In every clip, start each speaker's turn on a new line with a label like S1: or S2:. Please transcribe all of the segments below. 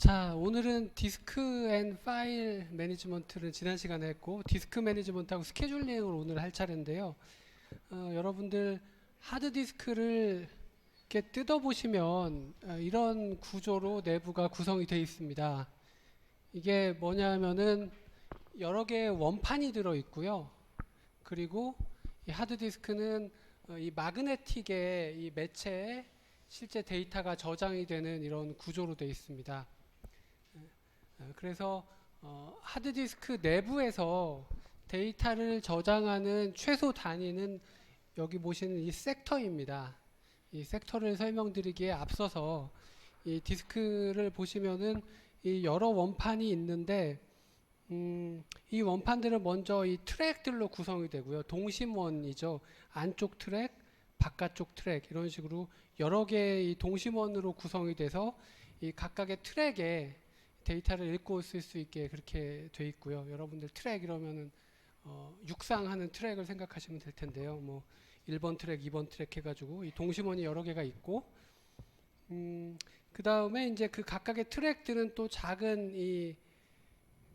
S1: 자, 오늘은 디스크 앤 파일 매니지먼트를 지난 시간에 했고, 디스크 매니지먼트하고 스케줄링을 오늘 할 차례인데요. 여러분들 하드디스크를 이렇게 뜯어보시면 이런 구조로 내부가 구성이 되어 있습니다. 이게 뭐냐면은 여러 개의 원판이 들어 있고요. 그리고 이 하드디스크는 이 마그네틱의 이 매체에 실제 데이터가 저장이 되는 이런 구조로 되어 있습니다. 그래서 하드디스크 내부에서 데이터를 저장하는 최소 단위는 여기 보시는 이 섹터입니다. 이 섹터를 설명드리기에 앞서서 이 디스크를 보시면은 이 여러 원판이 있는데 이 원판들은 먼저 이 트랙들로 구성이 되고요. 동심원이죠. 안쪽 트랙, 바깥쪽 트랙 이런 식으로 여러 개의 이 동심원으로 구성이 돼서 이 각각의 트랙에 데이터를 읽고 쓸 수 있게 그렇게 돼 있고요. 여러분들 트랙 이러면은 육상하는 트랙을 생각하시면 될 텐데요. 뭐 1번 트랙, 2번 트랙 해가지고 이 동심원이 여러 개가 있고, 그 다음에 이제 그 각각의 트랙들은 또 작은 이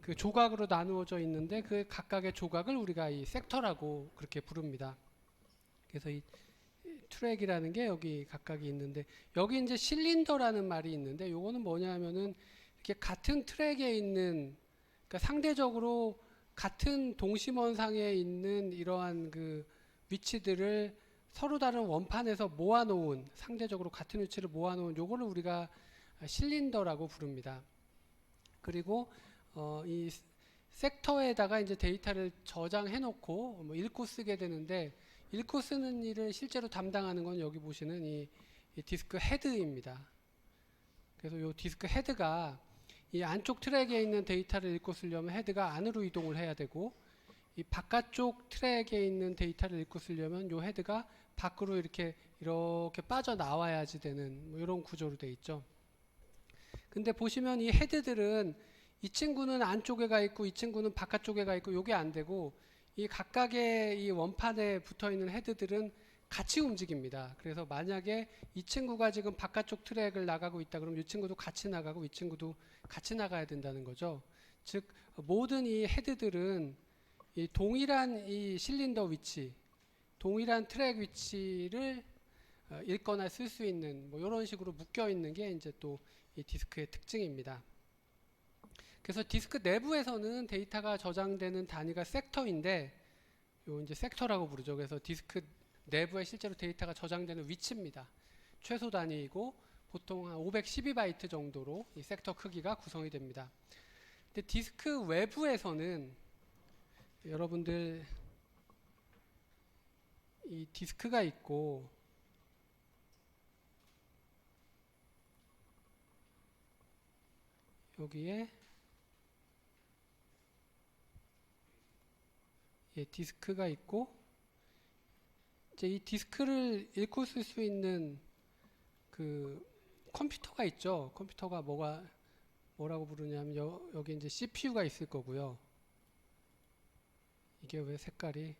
S1: 그 조각으로 나누어져 있는데 그 각각의 조각을 우리가 이 섹터라고 그렇게 부릅니다. 그래서 이 트랙이라는 게 여기 각각이 있는데, 여기 이제 실린더라는 말이 있는데 요거는 뭐냐면은 이렇게 같은 트랙에 있는, 그러니까 상대적으로 같은 동심원상에 있는 이러한 그 위치들을 서로 다른 원판에서 모아놓은, 상대적으로 같은 위치를 모아놓은 요거를 우리가 실린더라고 부릅니다. 그리고 이 섹터에다가 이제 데이터를 저장해 놓고 뭐 읽고 쓰게 되는데, 읽고 쓰는 일을 실제로 담당하는 건 여기 보시는 이 디스크 헤드입니다. 그래서 이 디스크 헤드가 이 안쪽 트랙에 있는 데이터를 읽고 쓰려면 헤드가 안으로 이동을 해야 되고, 이 바깥쪽 트랙에 있는 데이터를 읽고 쓰려면 이 헤드가 밖으로 이렇게 빠져나와야지 되는 뭐 이런 구조로 되어 있죠. 근데 보시면 이 헤드들은 이 친구는 안쪽에 가 있고 이 친구는 바깥쪽에 가 있고 이게 안 되고, 이 각각의 이 원판에 붙어 있는 헤드들은 같이 움직입니다. 그래서 만약에 이 친구가 지금 바깥쪽 트랙을 나가고 있다 그러면 이 친구도 같이 나가고 이 친구도 같이 나가야 된다는 거죠. 즉 모든 이 헤드들은 이 동일한 이 실린더 위치, 동일한 트랙 위치를 읽거나 쓸 수 있는 뭐 이런 식으로 묶여 있는 게 이제 또 이 디스크의 특징입니다. 그래서 디스크 내부에서는 데이터가 저장되는 단위가 섹터인데, 요 이제 섹터라고 부르죠. 그래서 디스크 내부에 실제로 데이터가 저장되는 위치입니다. 최소 단위이고 보통 한 512바이트 정도로 이 섹터 크기가 구성이 됩니다. 근데 디스크 외부에서는 여러분들 이 디스크가 있고, 여기에 디스크가 있고, 이제 이 디스크를 읽고 쓸 수 있는 그 컴퓨터가 있죠. 컴퓨터가 뭐라고 부르냐면 여기 이제 CPU가 있을 거고요. 이게 왜 색깔이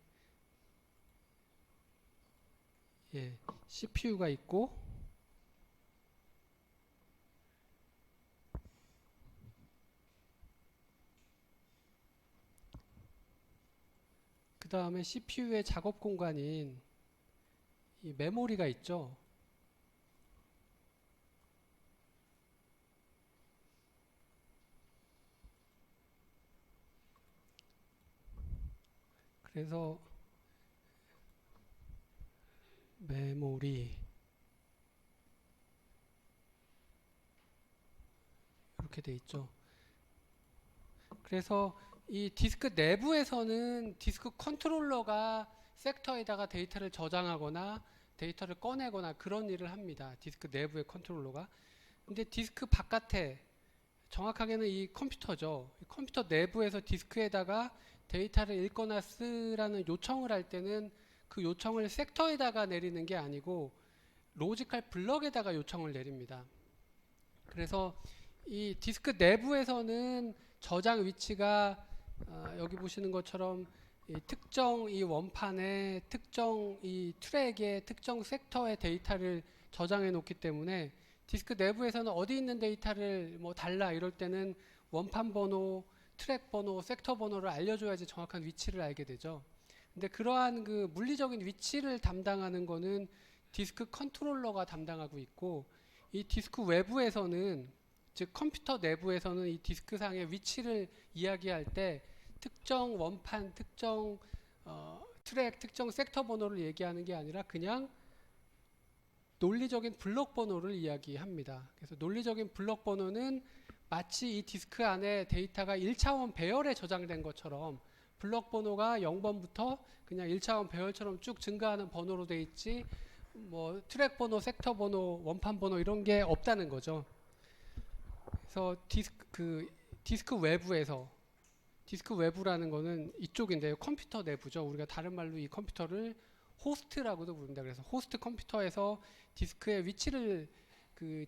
S1: CPU가 있고, 그 다음에 CPU의 작업 공간인 이 메모리가 있죠. 그래서 메모리 이렇게 돼 있죠. 그래서 이 디스크 내부에서는 디스크 컨트롤러가 섹터에다가 데이터를 저장하거나 데이터를 꺼내거나 그런 일을 합니다. 디스크 내부의 컨트롤러가. 근데 디스크 바깥에, 정확하게는 이 컴퓨터죠. 이 컴퓨터 내부에서 디스크에다가 데이터를 읽거나 쓰라는 요청을 할 때는 그 요청을 섹터에다가 내리는 게 아니고 로지컬 블럭에다가 요청을 내립니다. 그래서 이 디스크 내부에서는 저장 위치가 여기 보시는 것처럼 이 특정 이 원판에 특정 이 트랙의 특정 섹터의 데이터를 저장해 놓기 때문에 디스크 내부에서는 어디 있는 데이터를 뭐 달라 이럴 때는 원판 번호, 트랙 번호, 섹터 번호를 알려줘야지 정확한 위치를 알게 되죠. 근데 그러한 그 물리적인 위치를 담당하는 거는 디스크 컨트롤러가 담당하고 있고, 이 디스크 외부에서는, 즉 컴퓨터 내부에서는 이 디스크 상의 위치를 이야기할 때 특정 원판, 특정 트랙, 특정 섹터 번호를 얘기하는 게 아니라 그냥 논리적인 블록 번호를 이야기합니다. 그래서 논리적인 블록 번호는 마치 이 디스크 안에 데이터가 1차원 배열에 저장된 것처럼 블록 번호가 0번부터 그냥 1차원 배열처럼 쭉 증가하는 번호로 돼 있지, 뭐 트랙 번호, 섹터 번호, 원판 번호 이런 게 없다는 거죠. 그래서 디스크 외부에서, 디스크 외부라는 거는 이쪽인데요. 컴퓨터 내부죠. 우리가 다른 말로 이 컴퓨터를 호스트라고도 부릅니다. 그래서 호스트 컴퓨터에서 디스크의 위치를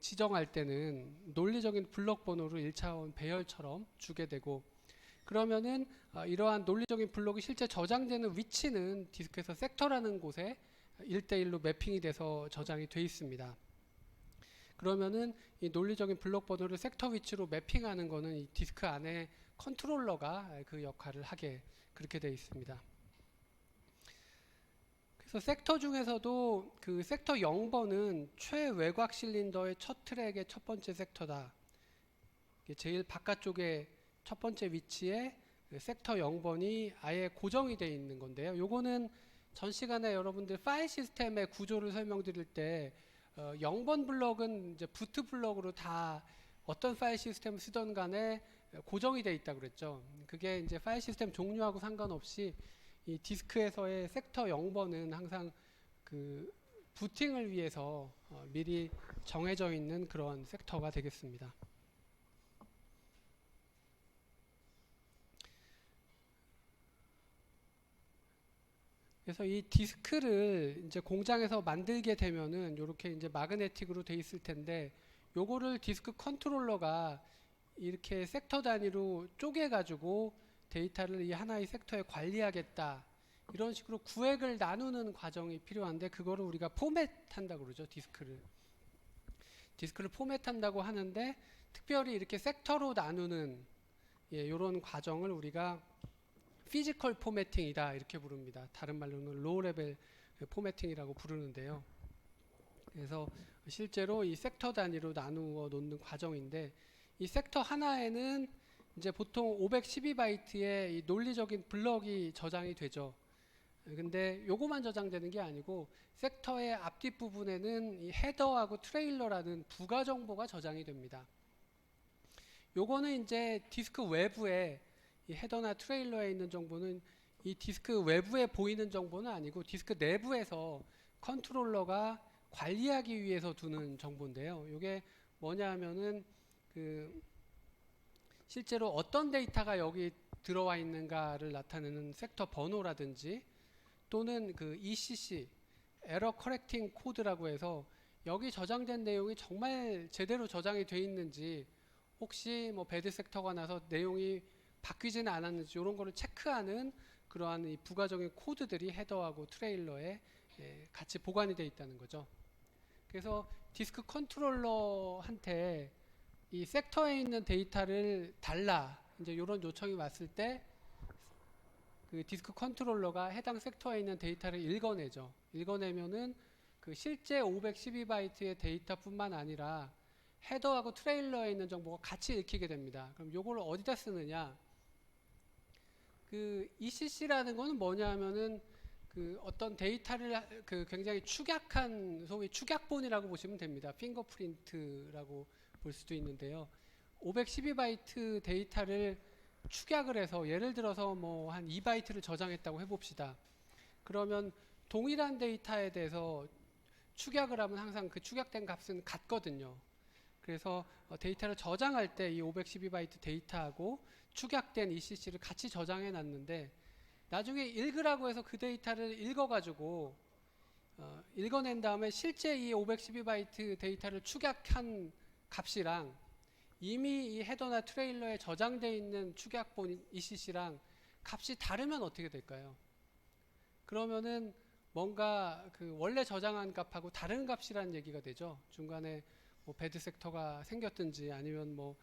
S1: 지정할 때는 논리적인 블록 번호를 1차원 배열처럼 주게 되고, 그러면은 이러한 논리적인 블록이 실제 저장되는 위치는 디스크에서 섹터라는 곳에 1대1로 매핑이 돼서 저장이 돼 있습니다. 그러면은 이 논리적인 블록 번호를 섹터 위치로 매핑하는 거는 이 디스크 안에 컨트롤러가 그 역할을 하게 그렇게 되어 있습니다. 그래서 섹터 중에서도 그 섹터 0번은 최외곽 실린더의 첫 트랙의 첫 번째 섹터다. 제일 바깥쪽에 첫 번째 위치에 섹터 0번이 아예 고정이 되어 있는 건데요. 요거는 전 시간에 여러분들 파일 시스템의 구조를 설명드릴 때 0번 블럭은 이제 부트 블럭으로 다 어떤 파일 시스템을 쓰던 간에 고정이 되어 있다고 그랬죠. 그게 이제 파일 시스템 종류하고 상관없이 이 디스크에서의 섹터 0번은 항상 그 부팅을 위해서 미리 정해져 있는 그런 섹터가 되겠습니다. 그래서 이 디스크를 이제 공장에서 만들게 되면은 이렇게 이제 마그네틱으로 돼 있을 텐데, 요거를 디스크 컨트롤러가 이렇게 섹터 단위로 쪼개 가지고 데이터를 이 하나의 섹터에 관리하겠다, 이런 식으로 구획을 나누는 과정이 필요한데, 그거를 우리가 포맷한다고 그러죠. 디스크를 포맷한다고 하는데, 특별히 이렇게 섹터로 나누는 이런 과정을 우리가 피지컬 포매팅이다 이렇게 부릅니다. 다른 말로는 로우 레벨 포매팅이라고 부르는데요. 그래서 실제로 이 섹터 단위로 나누어 놓는 과정인데, 이 섹터 하나에는 이제 보통 512바이트의 이 논리적인 블럭이 저장이 되죠. 근데 요거만 저장되는 게 아니고 섹터의 앞뒷 부분에는 이 헤더하고 트레일러라는 부가 정보가 저장이 됩니다. 요거는 이제 디스크 외부에 이 헤더나 트레일러에 있는 정보는 이 디스크 외부에 보이는 정보는 아니고 디스크 내부에서 컨트롤러가 관리하기 위해서 두는 정보인데요. 이게 뭐냐 하면은 실제로 어떤 데이터가 여기 들어와 있는가를 나타내는 섹터 번호라든지, 또는 ECC 에러 커렉팅 코드라고 해서 여기 저장된 내용이 정말 제대로 저장이 돼 있는지, 혹시 뭐 배드 섹터가 나서 내용이 바뀌지는 않았는지 이런 거를 체크하는 그러한 이 부가적인 코드들이 헤더하고 트레일러에 같이 보관이 되어 있다는 거죠. 그래서 디스크 컨트롤러한테 이 섹터에 있는 데이터를 달라, 이제 이런 요청이 왔을 때 그 디스크 컨트롤러가 해당 섹터에 있는 데이터를 읽어내죠. 읽어내면은 그 실제 512바이트의 데이터뿐만 아니라 헤더하고 트레일러에 있는 정보가 같이 읽히게 됩니다. 그럼 요걸 어디다 쓰느냐? ECC라는 거는 뭐냐 하면은 어떤 데이터를 굉장히 축약한 소위 축약본이라고 보시면 됩니다. 핑거프린트라고 볼 수도 있는데요. 512바이트 데이터를 축약을 해서, 예를 들어서 뭐 한 2바이트를 저장했다고 해봅시다. 그러면 동일한 데이터에 대해서 축약을 하면 항상 그 축약된 값은 같거든요. 그래서 데이터를 저장할 때 이 512바이트 데이터하고 축약된 ECC를 같이 저장해 놨는데, 나중에 읽으라고 해서 그 데이터를 읽어가지고 읽어낸 다음에 실제 이 512바이트 데이터를 축약한 값이랑 이미 이 헤더나 트레일러에 저장되어 있는 축약본 ECC랑 값이 다르면 어떻게 될까요? 그러면은 뭔가 원래 저장한 값하고 다른 값이라는 얘기가 되죠. 중간에 뭐 배드 섹터가 생겼든지 아니면 뭐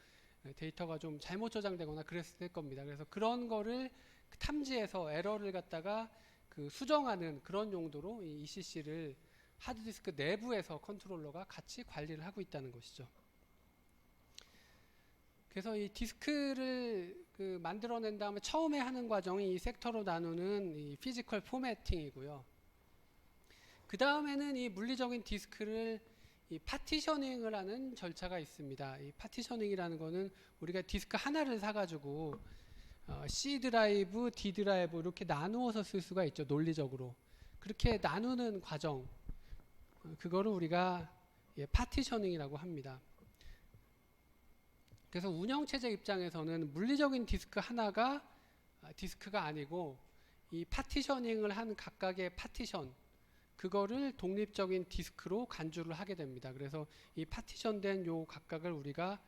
S1: 데이터가 좀 잘못 저장되거나 그랬을 겁니다. 그래서 그런 거를 탐지해서 에러를 갖다가 그 수정하는 그런 용도로 이 ECC를 하드디스크 내부에서 컨트롤러가 같이 관리를 하고 있다는 것이죠. 그래서 이 디스크를 그 만들어낸 다음에 처음에 하는 과정이 이 섹터로 나누는 이 피지컬 포매팅이고요. 그 다음에는 이 물리적인 디스크를 이 파티셔닝을 하는 절차가 있습니다. 이 파티셔닝이라는 거는 우리가 디스크 하나를 사가지고 C 드라이브, D 드라이브 이렇게 나누어서 쓸 수가 있죠. 논리적으로. 그렇게 나누는 과정, 그거를 우리가 파티셔닝이라고 합니다. 그래서 운영체제 입장에서는 물리적인 디스크 하나가 디스크가 아니고 이 파티셔닝을 한 각각의 파티션, 그거를 독립적인 디스크로 간주를 하게 됩니다. 그래서 이 파티션된 요 각각을 우리가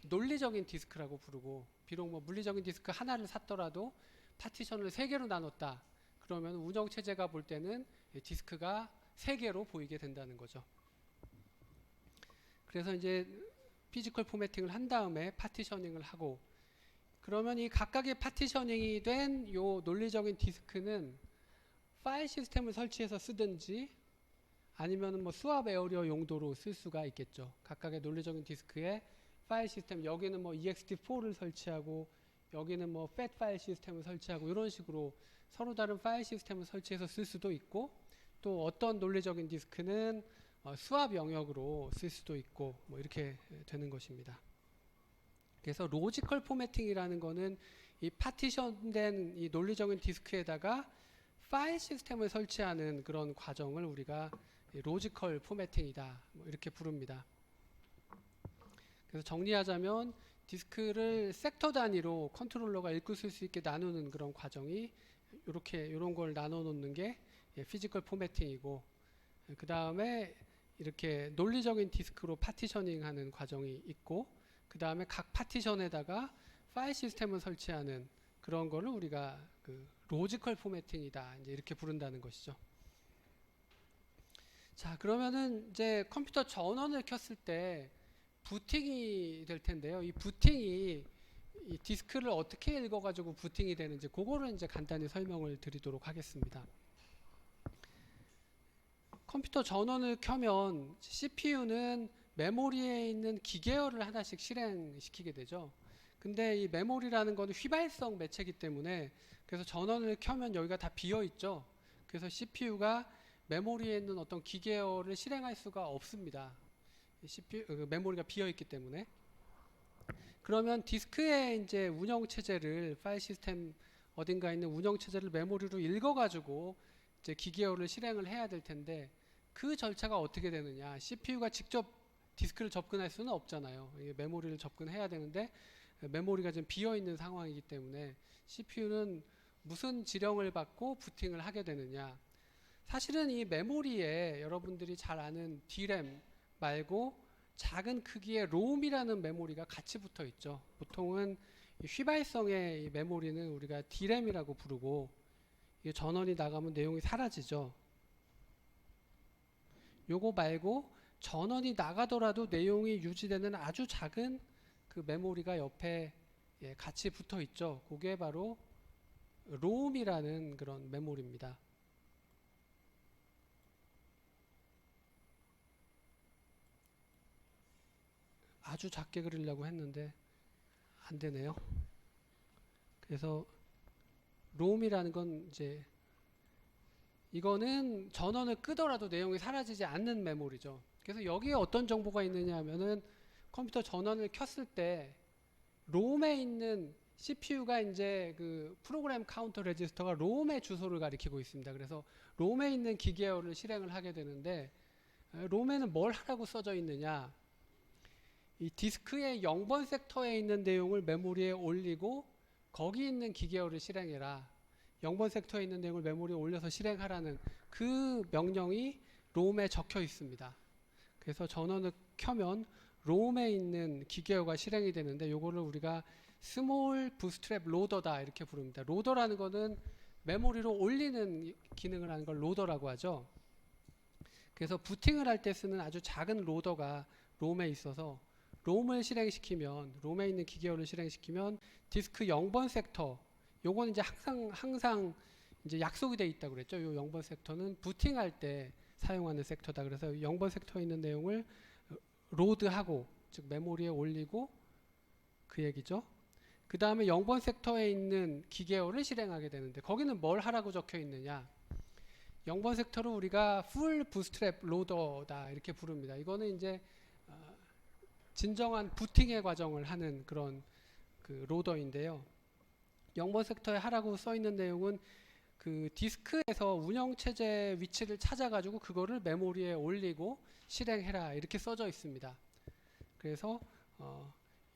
S1: 논리적인 디스크라고 부르고, 비록 뭐 물리적인 디스크 하나를 샀더라도 파티션을 3개로 나눴다. 그러면 운영체제가 볼 때는 디스크가 3개로 보이게 된다는 거죠. 그래서 이제 피지컬 포매팅을 한 다음에 파티셔닝을 하고, 그러면 이 각각의 파티셔닝이 된 요 논리적인 디스크는 파일 시스템을 설치해서 쓰든지 아니면 뭐 스왑 에어리어 용도로 쓸 수가 있겠죠. 각각의 논리적인 디스크에 파일 시스템, 여기는 뭐 ext4를 설치하고 여기는 뭐 fat 파일 시스템을 설치하고 이런 식으로 서로 다른 파일 시스템을 설치해서 쓸 수도 있고, 또 어떤 논리적인 디스크는 수압 영역으로 쓸 수도 있고 뭐 이렇게 되는 것입니다. 그래서 로지컬 포매팅이라는 거는 이 파티션된 이 논리적인 디스크에다가 파일 시스템을 설치하는 그런 과정을 우리가 로지컬 포매팅이다 뭐 이렇게 부릅니다. 그래서 정리하자면 디스크를 섹터 단위로 컨트롤러가 읽고 쓸 수 있게 나누는 그런 과정이 이런 걸 나눠 놓는 게 피지컬 포매팅이고, 그 다음에 이렇게 논리적인 디스크로 파티셔닝 하는 과정이 있고, 그 다음에 각 파티션에다가 파일 시스템을 설치하는 그런 거를 우리가 그 로지컬 포매팅이다 이제 이렇게 부른다는 것이죠. 자, 그러면은 이제 컴퓨터 전원을 켰을 때 부팅이 될 텐데요. 이 부팅이 이 디스크를 어떻게 읽어가지고 부팅이 되는지 그거를 이제 간단히 설명을 드리도록 하겠습니다. 컴퓨터 전원을 켜면 CPU는 메모리에 있는 기계열을 하나씩 실행시키게 되죠. 근데 이 메모리라는 거는 휘발성 매체이기 때문에, 그래서 전원을 켜면 여기가 다 비어 있죠. 그래서 CPU가 메모리에 있는 어떤 기계열을 실행할 수가 없습니다. 메모리가 비어 있기 때문에. 그러면 디스크에 이제 운영 체제를, 파일 시스템 어딘가 있는 운영 체제를 메모리로 읽어가지고 이제 기계열을 실행을 해야 될 텐데, 그 절차가 어떻게 되느냐? CPU가 직접 디스크를 접근할 수는 없잖아요. 메모리를 접근해야 되는데 메모리가 지금 비어 있는 상황이기 때문에 CPU는 무슨 지령을 받고 부팅을 하게 되느냐? 사실은 이 메모리에 여러분들이 잘 아는 D램 말고 작은 크기의 롬이라는 메모리가 같이 붙어 있죠. 보통은 휘발성의 이 메모리는 우리가 D램이라고 부르고, 이게 전원이 나가면 내용이 사라지죠. 요거 말고 전원이 나가더라도 내용이 유지되는 아주 작은 그 메모리가 옆에 같이 붙어 있죠. 그게 바로 롬이라는 그런 메모리입니다. 아주 작게 그리려고 했는데 안 되네요. 그래서 롬이라는 건 이제 이거는 전원을 끄더라도 내용이 사라지지 않는 메모리죠. 그래서 여기에 어떤 정보가 있느냐 하면은 컴퓨터 전원을 켰을 때 롬에 있는 CPU가 이제 그 프로그램 카운터 레지스터가 롬의 주소를 가리키고 있습니다. 그래서 롬에 있는 기계열을 실행을 하게 되는데, 롬에는 뭘 하라고 써져 있느냐? 이 디스크의 0번 섹터에 있는 내용을 메모리에 올리고 거기 있는 기계열을 실행해라. 0번 섹터에 있는 내용을 메모리에 올려서 실행하라는 그 명령이 롬에 적혀 있습니다. 그래서 전원을 켜면 롬에 있는 기계열과 실행이 되는데, 요거를 우리가 스몰 부스트랩 로더다 이렇게 부릅니다. 로더라는 거는 메모리로 올리는 기능을 하는 걸 로더라고 하죠. 그래서 부팅을 할 때 쓰는 아주 작은 로더가 롬에 있어서 롬을 실행시키면 롬에 있는 기계열을 실행시키면 디스크 0번 섹터 요거는 이제 항상 이제 약속이 돼 있다고 그랬죠. 요 0번 섹터는 부팅할 때 사용하는 섹터다. 그래서 0번 섹터에 있는 내용을 로드하고 즉 메모리에 올리고 그 얘기죠. 그 다음에 0번 섹터에 있는 기계열을 실행하게 되는데 거기는 뭘 하라고 적혀 있느냐. 0번 섹터를 우리가 풀 부스트랩 로더다 이렇게 부릅니다. 이거는 이제 진정한 부팅의 과정을 하는 그런 그 로더인데요. 0번 섹터에 하라고 써 있는 내용은 그 디스크에서 운영체제 위치를 찾아가지고 그거를 메모리에 올리고 실행해라 이렇게 써져 있습니다. 그래서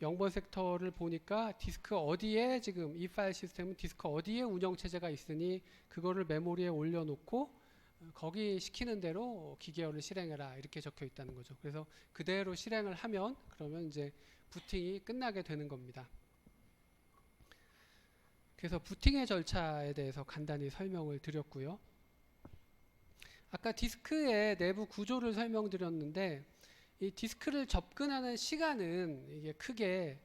S1: 0번 섹터를 보니까 디스크 어디에 지금 이 파일 시스템은 디스크 어디에 운영체제가 있으니 그거를 메모리에 올려놓고 거기 시키는 대로 기계열을 실행해라 이렇게 적혀 있다는 거죠. 그래서 그대로 실행을 하면 그러면 이제 부팅이 끝나게 되는 겁니다. 그래서 부팅의 절차에 대해서 간단히 설명을 드렸고요. 아까 디스크의 내부 구조를 설명드렸는데 이 디스크를 접근하는 시간은 이게 크게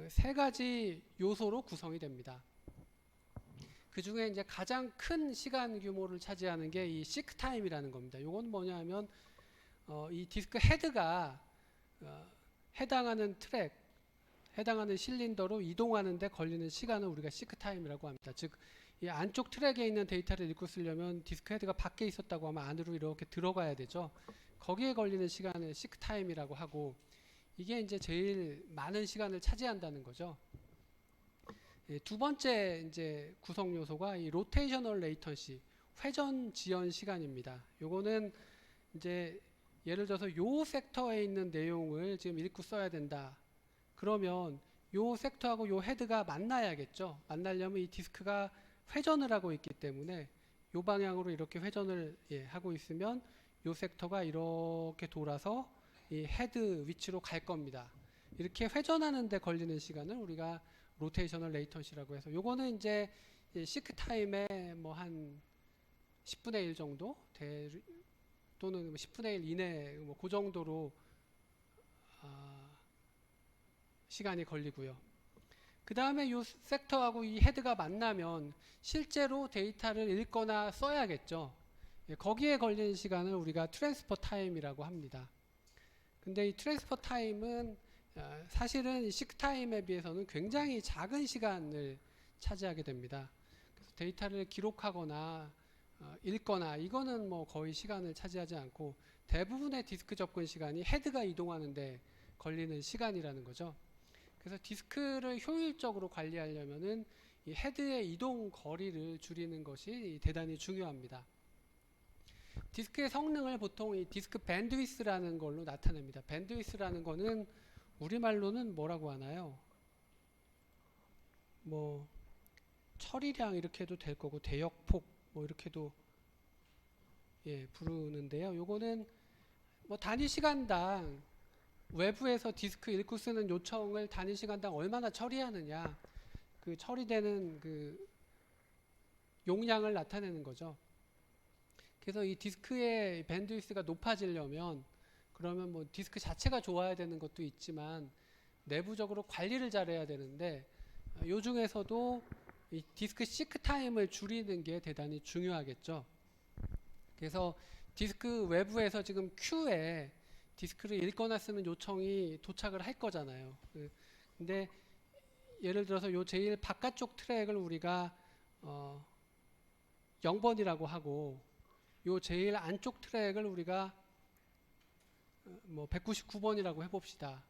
S1: 세 가지 요소로 구성이 됩니다. 그 중에 이제 가장 큰 시간 규모를 차지하는 게 이 시크 타임이라는 겁니다. 이건 뭐냐면 이 디스크 헤드가 해당하는 트랙, 해당하는 실린더로 이동하는 데 걸리는 시간을 우리가 시크 타임이라고 합니다. 즉, 이 안쪽 트랙에 있는 데이터를 읽고 쓰려면 디스크 헤드가 밖에 있었다고 하면 안으로 이렇게 들어가야 되죠. 거기에 걸리는 시간을 시크 타임이라고 하고 이게 이제 제일 많은 시간을 차지한다는 거죠. 두 번째 이제 구성 요소가 이 로테이셔널 레이턴시, 회전 지연 시간입니다. 요거는 이제 예를 들어서 요 섹터에 있는 내용을 지금 읽고 써야 된다. 그러면 요 섹터하고 요 헤드가 만나야겠죠. 만나려면 이 디스크가 회전을 하고 있기 때문에 요 방향으로 이렇게 회전을 하고 있으면 요 섹터가 이렇게 돌아서 이 헤드 위치로 갈 겁니다. 이렇게 회전하는 데 걸리는 시간을 우리가 로테이셔널 레이턴시라고 해서 요거는 이제 시크 타임의 뭐 한 10분의 1 정도 또는 10분의 1 이내 뭐 그 정도로 시간이 걸리고요. 그 다음에 이 섹터하고 이 헤드가 만나면 실제로 데이터를 읽거나 써야겠죠. 거기에 걸리는 시간을 우리가 트랜스퍼 타임이라고 합니다. 근데 이 트랜스퍼 타임은 사실은 시크 타임에 비해서는 굉장히 작은 시간을 차지하게 됩니다. 그래서 데이터를 기록하거나 읽거나 이거는 뭐 거의 시간을 차지하지 않고 대부분의 디스크 접근 시간이 헤드가 이동하는데 걸리는 시간이라는 거죠. 그래서 디스크를 효율적으로 관리하려면은 이 헤드의 이동 거리를 줄이는 것이 대단히 중요합니다. 디스크의 성능을 보통 이 디스크 밴드위스라는 걸로 나타냅니다. 밴드위스라는 거는 우리말로는 뭐라고 하나요? 뭐 처리량 이렇게 해도 될 거고 대역폭 뭐 이렇게도 부르는데요. 요거는 뭐 단위 시간당 외부에서 디스크 읽고 쓰는 요청을 단위 시간당 얼마나 처리하느냐 그 처리되는 그 용량을 나타내는 거죠. 그래서 이 디스크의 밴드위스가 높아지려면 그러면 뭐 디스크 자체가 좋아야 되는 것도 있지만 내부적으로 관리를 잘해야 되는데 요 중에서도 이 디스크 시크 타임을 줄이는 게 대단히 중요하겠죠. 그래서 디스크 외부에서 지금 큐에 디스크를 읽거나 쓰는 요청이 도착을 할 거잖아요. 근데 예를 들어서 요 제일 바깥쪽 트랙을 우리가 0번이라고 하고 요 제일 안쪽 트랙을 우리가 뭐 199번이라고 해봅시다.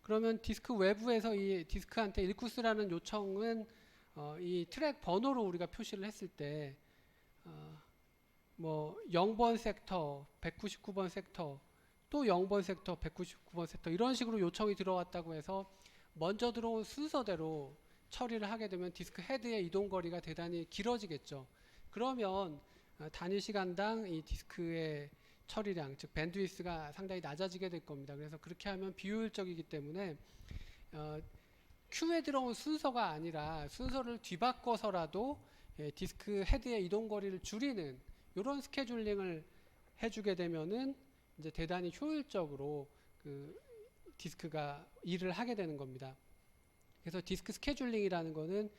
S1: 그러면 디스크 외부에서 이 디스크한테 읽고 쓰라는 요청은 이 트랙 번호로 우리가 표시를 했을 때 뭐 0번 섹터, 199번 섹터, 또 0번 섹터, 199번 섹터 이런 식으로 요청이 들어왔다고 해서 먼저 들어온 순서대로 처리를 하게 되면 디스크 헤드의 이동 거리가 대단히 길어지겠죠. 그러면 단위 시간당 이 디스크의 처리량, 즉 밴드위스가 상당히 낮아지게 될 겁니다. 그래서 그렇게 하면 비효율적이기 때문에 큐에 들어온 순서가 아니라 순서를 뒤바꿔서라도 디스크 헤드의 이동 거리를 줄이는 이런 스케줄링을 해주게 되면은 이제 대단히 효율적으로 그 디스크가 일을 하게 되는 겁니다. 그래서 디스크 스케줄링이라는 거는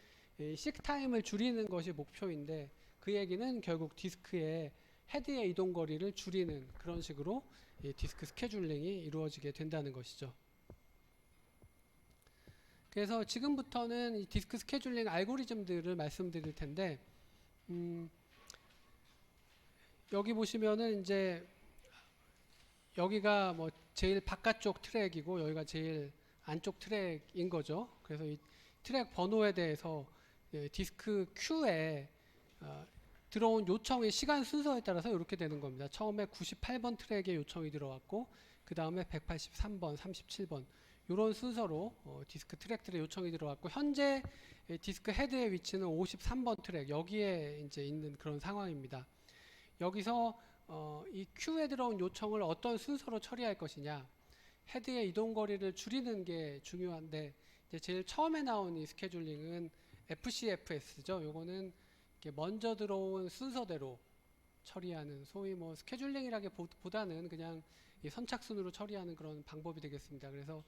S1: 식 타임을 줄이는 것이 목표인데, 그 얘기는 결국 디스크의 헤드의 이동 거리를 줄이는 그런 식으로 디스크 스케줄링이 이루어지게 된다는 것이죠. 그래서 지금부터는 이 디스크 스케줄링 알고리즘들을 말씀드릴 텐데, 여기 보시면은 이제 여기가 뭐 제일 바깥쪽 트랙이고 여기가 제일 안쪽 트랙인 거죠. 그래서 이 트랙 번호에 대해서 디스크 큐에 들어온 요청의 시간 순서에 따라서 이렇게 되는 겁니다. 처음에 98번 트랙에 요청이 들어왔고, 그 다음에 183번, 37번 이런 순서로 디스크 트랙들의 요청이 들어왔고, 현재 디스크 헤드의 위치는 53번 트랙 여기에 이제 있는 그런 상황입니다. 여기서 이 큐에 들어온 요청을 어떤 순서로 처리할 것이냐, 헤드의 이동 거리를 줄이는 게 중요한데, 이제 제일 처음에 나온 이 스케줄링은 FCFS죠. 요거는 먼저 들어온 순서대로 처리하는, 소위 뭐 스케줄링이라기보다는 그냥 이 선착순으로 처리하는 그런 방법이 되겠습니다. 그래서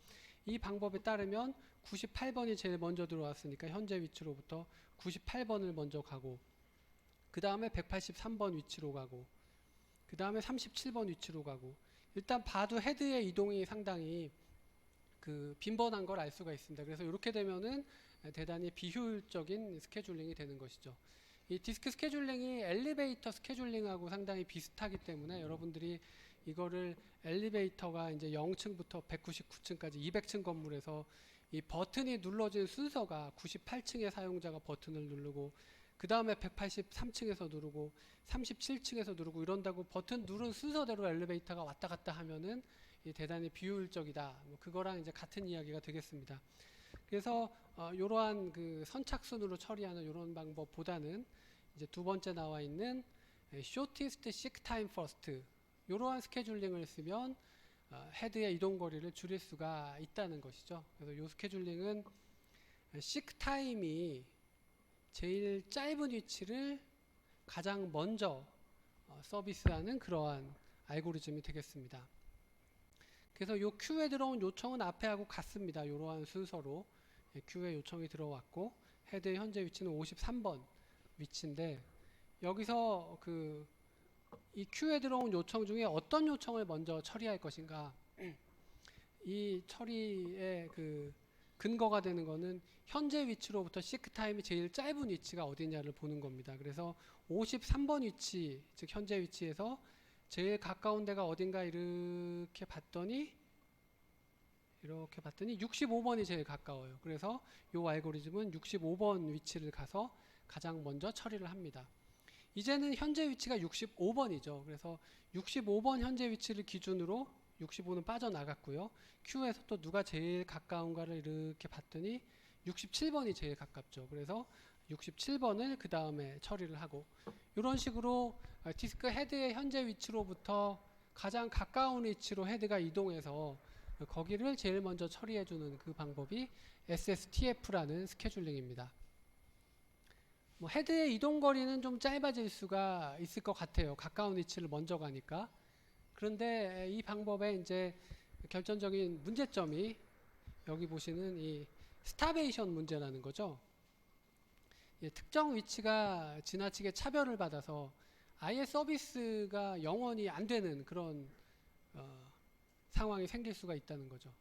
S1: 이 방법에 따르면 98번이 제일 먼저 들어왔으니까 현재 위치로부터 98번을 먼저 가고, 그 다음에 183번 위치로 가고, 그 다음에 37번 위치로 가고, 일단 봐도 헤드의 이동이 상당히 빈번한 걸 알 수가 있습니다. 그래서 이렇게 되면은 대단히 비효율적인 스케줄링이 되는 것이죠. 이 디스크 스케줄링이 엘리베이터 스케줄링하고 상당히 비슷하기 때문에 여러분들이 이거를 엘리베이터가 이제 0층부터 199층까지 200층 건물에서 이 버튼이 눌러진 순서가 98층의 사용자가 버튼을 누르고, 그 다음에 183층에서 누르고 37층에서 누르고 이런다고 버튼 누른 순서대로 엘리베이터가 왔다 갔다 하면은 대단히 비효율적이다. 뭐 그거랑 이제 같은 이야기가 되겠습니다. 그래서 이러한 선착순으로 처리하는 이런 방법보다는 이제 두 번째 나와 있는 shortest seek time first, 이러한 스케줄링을 쓰면 헤드의 이동 거리를 줄일 수가 있다는 것이죠. 그래서 이 스케줄링은 seek time이 제일 짧은 위치를 가장 먼저 서비스하는 그러한 알고리즘이 되겠습니다. 그래서 요 큐에 들어온 요청은 앞에 하고 같습니다. 이러한 순서로 큐에 요청이 들어왔고, 헤드의 현재 위치는 53번 위치인데, 여기서 이 큐에 들어온 요청 중에 어떤 요청을 먼저 처리할 것인가, 이 처리의 근거가 되는 거는 현재 위치로부터 시크 타임이 제일 짧은 위치가 어디냐를 보는 겁니다. 그래서 53번 위치, 즉 현재 위치에서 제일 가까운 데가 어딘가 이렇게 봤더니 65번이 제일 가까워요. 그래서 이 알고리즘은 65번 위치를 가서 가장 먼저 처리를 합니다. 이제는 현재 위치가 65번이죠. 그래서 65번 현재 위치를 기준으로 65는 빠져나갔고요. Q에서 또 누가 제일 가까운가를 이렇게 봤더니 67번이 제일 가깝죠. 그래서 67번을 그 다음에 처리를 하고, 이런 식으로 디스크 헤드의 현재 위치로부터 가장 가까운 위치로 헤드가 이동해서 거기를 제일 먼저 처리해주는 그 방법이 SSTF라는 스케줄링입니다. 뭐 헤드의 이동 거리는 좀 짧아질 수가 있을 것 같아요. 가까운 위치를 먼저 가니까. 그런데 이 방법의 이제 결정적인 문제점이 여기 보시는 이 스타베이션 문제라는 거죠. 특정 위치가 지나치게 차별을 받아서 아예 서비스가 영원히 안 되는 그런 상황이 생길 수가 있다는 거죠.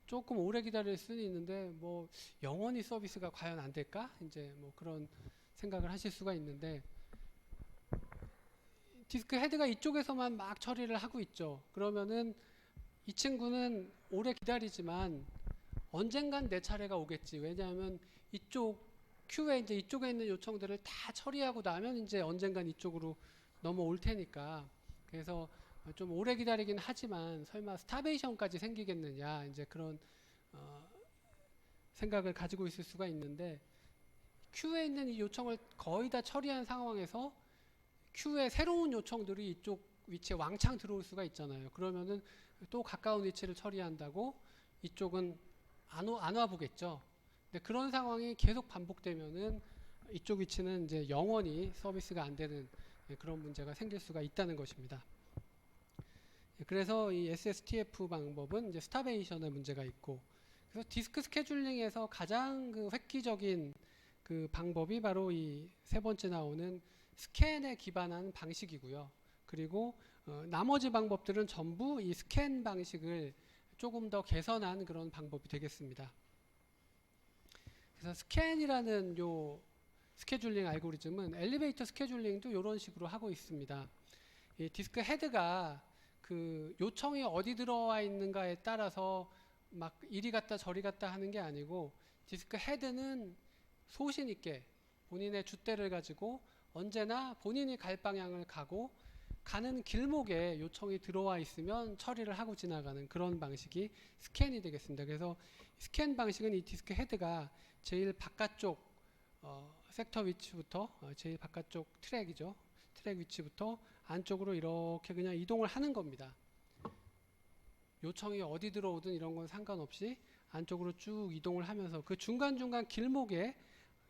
S1: 조금 오래 기다릴 수는 있는데 뭐 영원히 서비스가 과연 안 될까? 이제 뭐 그런 생각을 하실 수가 있는데, 디스크 헤드가 이쪽에서만 막 처리를 하고 있죠. 그러면은 이 친구는 오래 기다리지만 언젠간 내 차례가 오겠지. 왜냐하면 이쪽 큐에 이제 이쪽에 있는 요청들을 다 처리하고 나면 이제 언젠간 이쪽으로 넘어올 테니까. 그래서 좀 오래 기다리긴 하지만 설마 스타베이션까지 생기겠느냐, 이제 그런 생각을 가지고 있을 수가 있는데, 큐에 있는 이 요청을 거의 다 처리한 상황에서 큐에 새로운 요청들이 이쪽 위치에 왕창 들어올 수가 있잖아요. 그러면은 또 가까운 위치를 처리한다고 이쪽은 안 와보겠죠. 근데 그런 상황이 계속 반복되면은 이쪽 위치는 이제 영원히 서비스가 안 되는 그런 문제가 생길 수가 있다는 것입니다. 그래서 이 SSTF 방법은 이제 스타베이션의 문제가 있고, 그래서 디스크 스케줄링에서 가장 그 획기적인 그 방법이 바로 이 세 번째 나오는 스캔에 기반한 방식이고요. 그리고 나머지 방법들은 전부 이 스캔 방식을 조금 더 개선한 그런 방법이 되겠습니다. 그래서 스캔이라는 요 스케줄링 알고리즘은 엘리베이터 스케줄링도 이런 식으로 하고 있습니다. 이 디스크 헤드가 그 요청이 어디 들어와 있는가에 따라서 막 이리 갔다 저리 갔다 하는 게 아니고, 디스크 헤드는 소신 있게 본인의 줏대를 가지고 언제나 본인이 갈 방향을 가고, 가는 길목에 요청이 들어와 있으면 처리를 하고 지나가는 그런 방식이 스캔이 되겠습니다. 그래서 스캔 방식은 이 디스크 헤드가 제일 바깥쪽 섹터 위치부터 제일 바깥쪽 트랙이죠. 트랙 위치부터 안쪽으로 이렇게 그냥 이동을 하는 겁니다. 요청이 어디 들어오든 이런 건 상관없이 안쪽으로 쭉 이동을 하면서 그 중간중간 길목에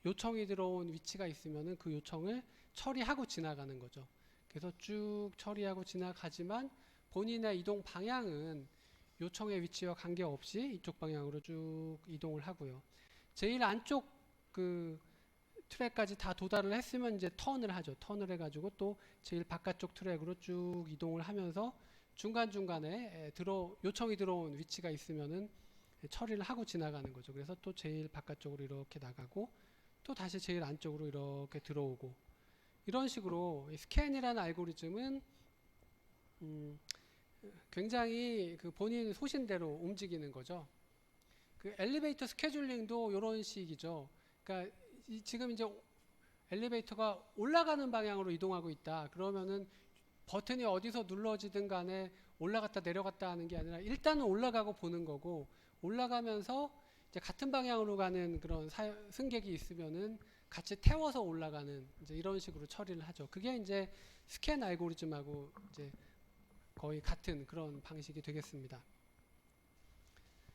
S1: 요청이 들어온 위치가 있으면은 그 요청을 처리하고 지나가는 거죠. 그래서 쭉 처리하고 지나가지만 본인의 이동 방향은 요청의 위치와 관계없이 이쪽 방향으로 쭉 이동을 하고요. 제일 안쪽 그 트랙까지 다 도달을 했으면 이제 턴을 하죠. 턴을 해가지고 또 제일 바깥쪽 트랙으로 쭉 이동을 하면서 중간중간에 요청이 들어온 위치가 있으면은 처리를 하고 지나가는 거죠. 그래서 또 제일 바깥쪽으로 이렇게 나가고 또 다시 제일 안쪽으로 이렇게 들어오고, 이런 식으로 스캔이라는 알고리즘은 굉장히 그 본인 소신대로 움직이는 거죠. 그 엘리베이터 스케줄링도 이런 식이죠. 그러니까 지금 이제 엘리베이터가 올라가는 방향으로 이동하고 있다. 그러면은 버튼이 어디서 눌러지든 간에 올라갔다 내려갔다 하는 게 아니라 일단은 올라가고 보는 거고, 올라가면서 이제 같은 방향으로 가는 그런 승객이 있으면은 같이 태워서 올라가는 이제 이런 식으로 처리를 하죠. 그게 이제 스캔 알고리즘하고 이제 거의 같은 그런 방식이 되겠습니다.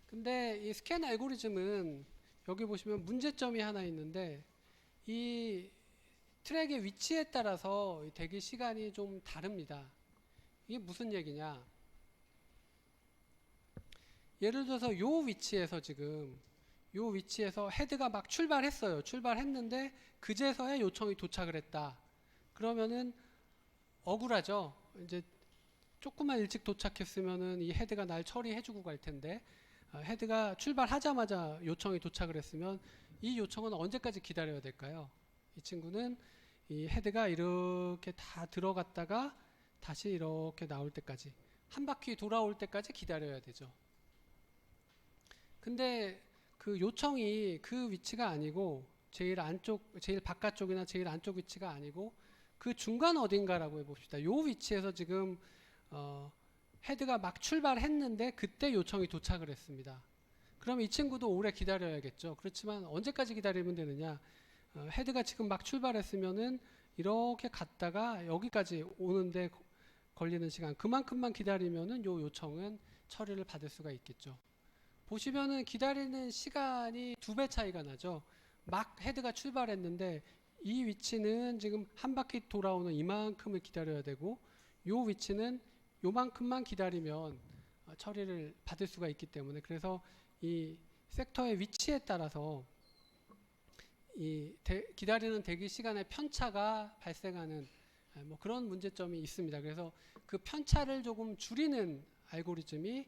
S1: 근데 이 스캔 알고리즘은 여기 보시면 문제점이 하나 있는데, 이 트랙의 위치에 따라서 대기 시간이 좀 다릅니다. 이게 무슨 얘기냐? 예를 들어서 요 위치에서 지금 요 위치에서 헤드가 막 출발했어요. 출발했는데 그제서야 요청이 도착을 했다. 그러면은 억울하죠. 이제 조금만 일찍 도착했으면은 이 헤드가 날 처리해주고 갈 텐데, 헤드가 출발하자마자 요청이 도착을 했으면 이 요청은 언제까지 기다려야 될까요? 이 친구는 이 헤드가 이렇게 다 들어갔다가 다시 이렇게 나올 때까지, 한 바퀴 돌아올 때까지 기다려야 되죠. 근데 그 요청이 그 위치가 아니고 제일 안쪽, 제일 바깥쪽이나 제일 안쪽 위치가 아니고 그 중간 어딘가라고 해봅시다. 요 위치에서 지금 헤드가 막 출발했는데 그때 요청이 도착을 했습니다. 그럼 이 친구도 오래 기다려야겠죠. 그렇지만 언제까지 기다리면 되느냐? 헤드가 지금 막 출발했으면은 이렇게 갔다가 여기까지 오는데 걸리는 시간, 그만큼만 기다리면은 요 요청은 처리를 받을 수가 있겠죠. 보시면은 기다리는 시간이 2배 차이가 나죠. 막 헤드가 출발했는데 이 위치는 지금 한 바퀴 돌아오는 이만큼을 기다려야 되고, 요 위치는 요만큼만 기다리면 처리를 받을 수가 있기 때문에, 그래서 이 섹터의 위치에 따라서 이 기다리는 대기 시간의 편차가 발생하는 뭐 그런 문제점이 있습니다. 그래서 그 편차를 조금 줄이는 알고리즘이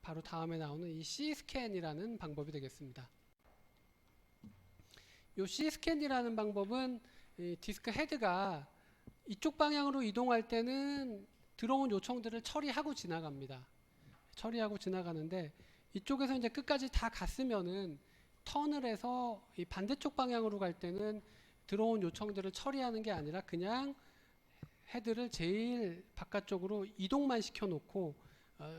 S1: 바로 다음에 나오는 이 C스캔이라는 방법이 되겠습니다. 이 C스캔이라는 방법은 이 디스크 헤드가 이쪽 방향으로 이동할 때는 들어온 요청들을 처리하고 지나갑니다. 처리하고 지나가는데, 이쪽에서 이제 끝까지 다 갔으면은 턴을 해서 이 반대쪽 방향으로 갈 때는 들어온 요청들을 처리하는 게 아니라 그냥 헤드를 제일 바깥쪽으로 이동만 시켜놓고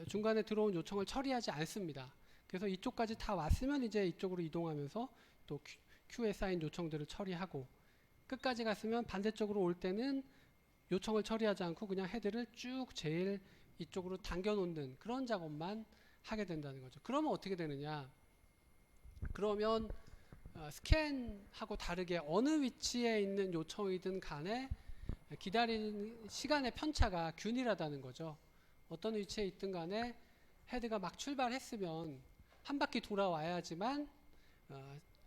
S1: 중간에 들어온 요청을 처리하지 않습니다. 그래서 이쪽까지 다 왔으면 이제 이쪽으로 이동하면서 또 큐에 쌓인 요청들을 처리하고, 끝까지 갔으면 반대쪽으로 올 때는 요청을 처리하지 않고 그냥 헤드를 쭉 제일 이쪽으로 당겨 놓는 그런 작업만 하게 된다는 거죠. 그러면 어떻게 되느냐? 그러면 스캔하고 다르게 어느 위치에 있는 요청이든 간에 기다리는 시간의 편차가 균일하다는 거죠. 어떤 위치에 있든 간에 헤드가 막 출발했으면 한 바퀴 돌아와야지만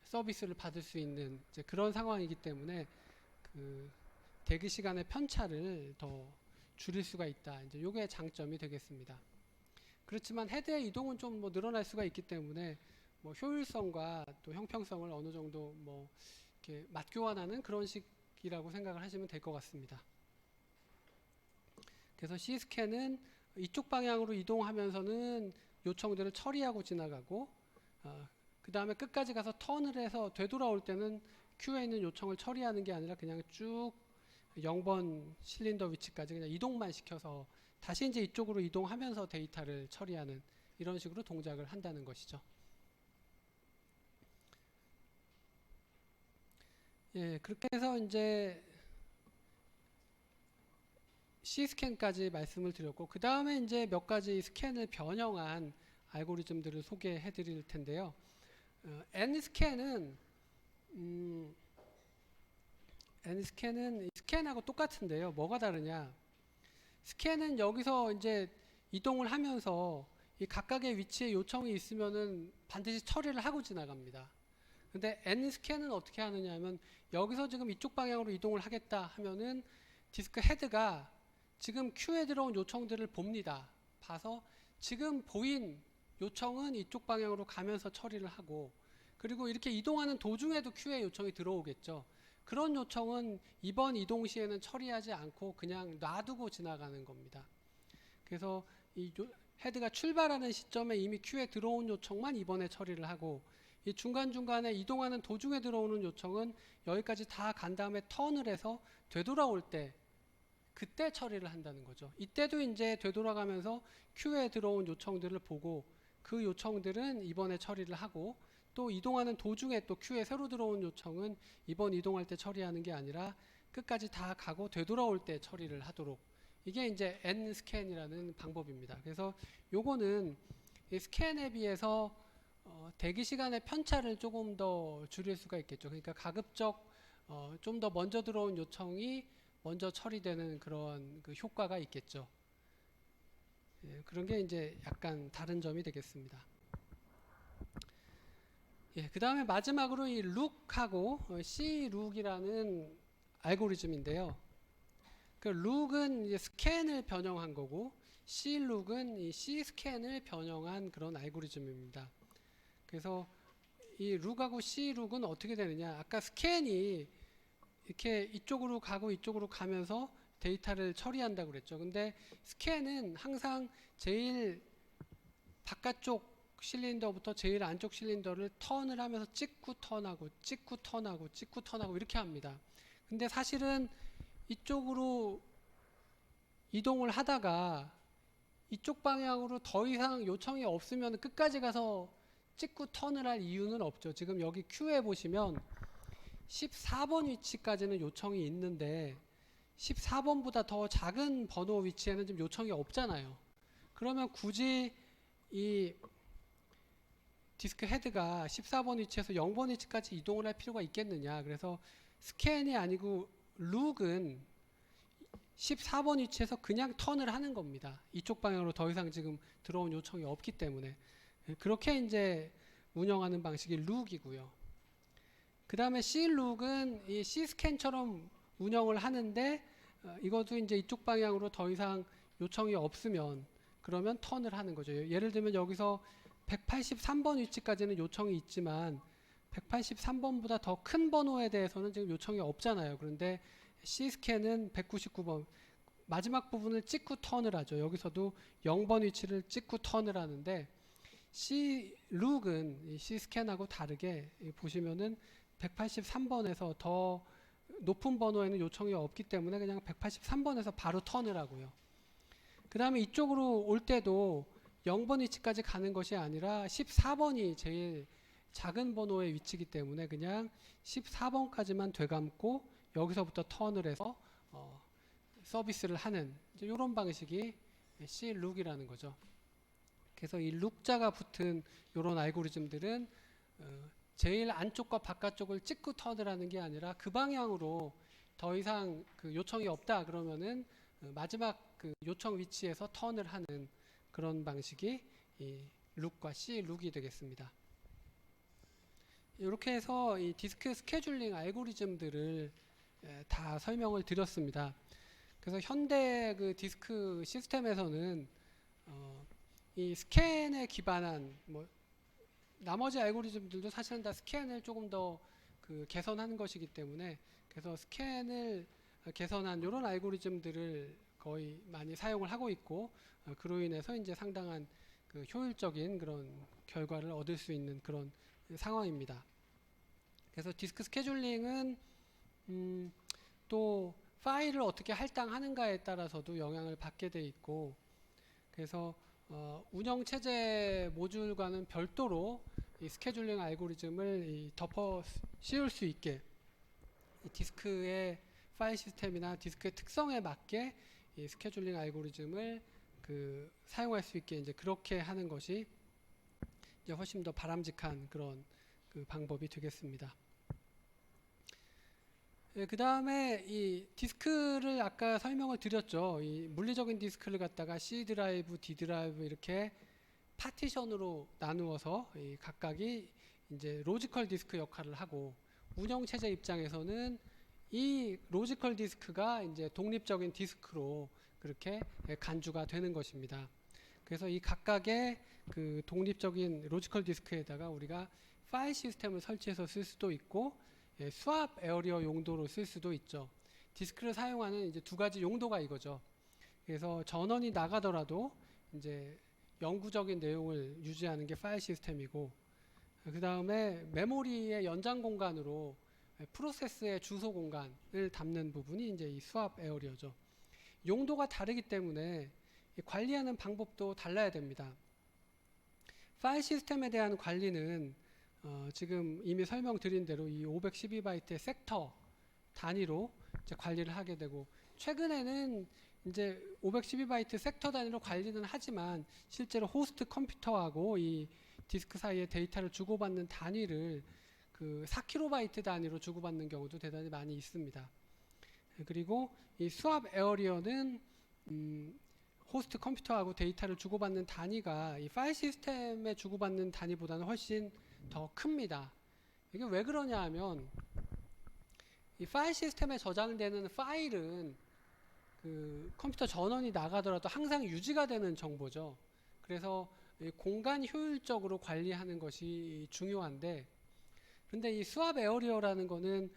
S1: 서비스를 받을 수 있는 이제 그런 상황이기 때문에 그 대기 시간의 편차를 더 줄일 수가 있다. 이제 요게 장점이 되겠습니다. 그렇지만 헤드의 이동은 좀 뭐 늘어날 수가 있기 때문에 뭐 효율성과 또 형평성을 어느 정도 뭐 이렇게 맞교환하는 그런 식이라고 생각을 하시면 될 것 같습니다. 그래서 C스캔은 이쪽 방향으로 이동하면서는 요청들을 처리하고 지나가고 그 다음에 끝까지 가서 턴을 해서 되돌아올 때는 큐에 있는 요청을 처리하는 게 아니라 그냥 쭉 0번 실린더 위치까지 그냥 이동만 시켜서 다시 이제 이쪽으로 이동하면서 데이터를 처리하는 이런 식으로 동작을 한다는 것이죠. 예, 그렇게 해서 이제 C스캔까지 말씀을 드렸고, 그 다음에 이제 몇 가지 스캔을 변형한 알고리즘들을 소개해 드릴 텐데요. N스캔은 스캔하고 똑같은데요. 뭐가 다르냐? 스캔은 여기서 이제 이동을 하면서 이 각각의 위치에 요청이 있으면은 반드시 처리를 하고 지나갑니다. 근데 N스캔은 어떻게 하느냐 하면 여기서 지금 이쪽 방향으로 이동을 하겠다 하면은 디스크 헤드가 지금 큐에 들어온 요청들을 봅니다. 봐서 지금 보인 요청은 이쪽 방향으로 가면서 처리를 하고, 그리고 이렇게 이동하는 도중에도 큐에 요청이 들어오겠죠. 그런 요청은 이번 이동 시에는 처리하지 않고 그냥 놔두고 지나가는 겁니다. 그래서 이 헤드가 출발하는 시점에 이미 큐에 들어온 요청만 이번에 처리를 하고, 이 중간중간에 이동하는 도중에 들어오는 요청은 여기까지 다 간 다음에 턴을 해서 되돌아올 때 그때 처리를 한다는 거죠. 이때도 이제 되돌아가면서 큐에 들어온 요청들을 보고 그 요청들은 이번에 처리를 하고, 또 이동하는 도중에 또 큐에 새로 들어온 요청은 이번 이동할 때 처리하는 게 아니라 끝까지 다 가고 되돌아올 때 처리를 하도록, 이게 이제 N스캔이라는 방법입니다. 그래서 요거는 이 스캔에 비해서 대기 시간의 편차를 조금 더 줄일 수가 있겠죠. 그러니까 가급적 좀 더 먼저 들어온 요청이 먼저 처리되는 그런 그 효과가 있겠죠. 예, 그런 게 이제 약간 다른 점이 되겠습니다. 예, 그 다음에 마지막으로 이 룩하고 C룩이라는 알고리즘인데요. 그 룩은 이제 스캔을 변형한 거고, C룩은 이 C스캔을 변형한 그런 알고리즘입니다. 그래서 이 룩하고 C룩은 어떻게 되느냐? 아까 스캔이 이렇게 이쪽으로 가고 이쪽으로 가면서 데이터를 처리한다고 그랬죠. 근데 스캔은 항상 제일 바깥쪽 실린더부터 제일 안쪽 실린더를 턴을 하면서 찍고 턴하고 찍고 턴하고 찍고 턴하고 이렇게 합니다. 근데 사실은 이쪽으로 이동을 하다가 이쪽 방향으로 더 이상 요청이 없으면 끝까지 가서 찍고 턴을 할 이유는 없죠. 지금 여기 큐에 보시면 14번 위치까지는 요청이 있는데 14번보다 더 작은 번호 위치에는 지금 요청이 없잖아요. 그러면 굳이 이 디스크 헤드가 14번 위치에서 0번 위치까지 이동을 할 필요가 있겠느냐. 그래서 스캔이 아니고 룩은 14번 위치에서 그냥 턴을 하는 겁니다. 이쪽 방향으로 더 이상 지금 들어온 요청이 없기 때문에. 그렇게 이제 운영하는 방식이 룩이고요. 그 다음에 C룩은 이 C스캔처럼 운영을 하는데 이것도 이제 이쪽 방향으로 더 이상 요청이 없으면 그러면 턴을 하는 거죠. 예를 들면 여기서 183번 위치까지는 요청이 있지만 183번보다 더 큰 번호에 대해서는 지금 요청이 없잖아요. 그런데 C스캔은 199번 마지막 부분을 찍고 턴을 하죠. 여기서도 0번 위치를 찍고 턴을 하는데 C룩은 C스캔하고 다르게 보시면은 183번에서 더 높은 번호에는 요청이 없기 때문에 그냥 183번에서 바로 턴을 하고요. 그 다음에 이쪽으로 올 때도 0번 위치까지 가는 것이 아니라 14번이 제일 작은 번호의 위치이기 때문에 그냥 14번까지만 되감고 여기서부터 턴을 해서 서비스를 하는 이런 방식이 C룩이라는 거죠. 그래서 이 룩자가 붙은 이런 알고리즘들은 제일 안쪽과 바깥쪽을 찍고 턴을 하는 게 아니라 그 방향으로 더 이상 그 요청이 없다 그러면은 마지막 그 요청 위치에서 턴을 하는 그런 방식이 이 룩과 C 룩이 되겠습니다. 이렇게 해서 이 디스크 스케줄링 알고리즘들을 다 설명을 드렸습니다. 그래서 현대 그 디스크 시스템에서는 이 스캔에 기반한 뭐 나머지 알고리즘들도 사실은 다 스캔을 조금 더 그 개선하는 것이기 때문에 그래서 스캔을 개선한 이런 알고리즘들을 거의 많이 사용을 하고 있고 그로 인해서 이제 상당한 그 효율적인 그런 결과를 얻을 수 있는 그런 상황입니다. 그래서 디스크 스케줄링은 또 파일을 어떻게 할당하는가에 따라서도 영향을 받게 돼 있고 그래서 운영체제 모듈과는 별도로 이 스케줄링 알고리즘을 덮어 씌울 수 있게 이 디스크의 파일 시스템이나 디스크의 특성에 맞게 이 스케줄링 알고리즘을 그 사용할 수 있게 이제 그렇게 하는 것이 이제 훨씬 더 바람직한 그런 그 방법이 되겠습니다. 그 다음에 이 디스크를 아까 설명을 드렸죠. 이 물리적인 디스크를 갖다가 C 드라이브, D 드라이브 이렇게 파티션으로 나누어서 이 각각이 이제 로지컬 디스크 역할을 하고 운영체제 입장에서는 이 로지컬 디스크가 이제 독립적인 디스크로 그렇게 간주가 되는 것입니다. 그래서 이 각각의 그 독립적인 로지컬 디스크에다가 우리가 파일 시스템을 설치해서 쓸 수도 있고 수압 에어리어 용도로 쓸 수도 있죠. 디스크를 사용하는 이제 두 가지 용도가 이거죠. 그래서 전원이 나가더라도 이제 영구적인 내용을 유지하는 게 파일 시스템이고 그 다음에 메모리의 연장 공간으로 프로세스의 주소 공간을 담는 부분이 이제 이 수압 에어리어죠. 용도가 다르기 때문에 관리하는 방법도 달라야 됩니다. 파일 시스템에 대한 관리는 지금 이미 설명드린 대로 이 512바이트의 섹터 단위로 이제 관리를 하게 되고 최근에는 이제 512바이트 섹터 단위로 관리는 하지만 실제로 호스트 컴퓨터하고 이 디스크 사이에 데이터를 주고받는 단위를 그 4kB 단위로 주고받는 경우도 대단히 많이 있습니다. 그리고 이 수압 에어리어는 호스트 컴퓨터하고 데이터를 주고받는 단위가 이 파일 시스템에 주고받는 단위보다는 훨씬 더 큽니다. 이게 왜 그러냐 하면 이 파일 시스템에 저장되는 파일은 그 컴퓨터 전원이 나가더라도 항상 유지가 되는 정보죠. 그래서 공간 효율적으로 관리하는 것이 중요한데 근데 이 수압 에어리어라는 거는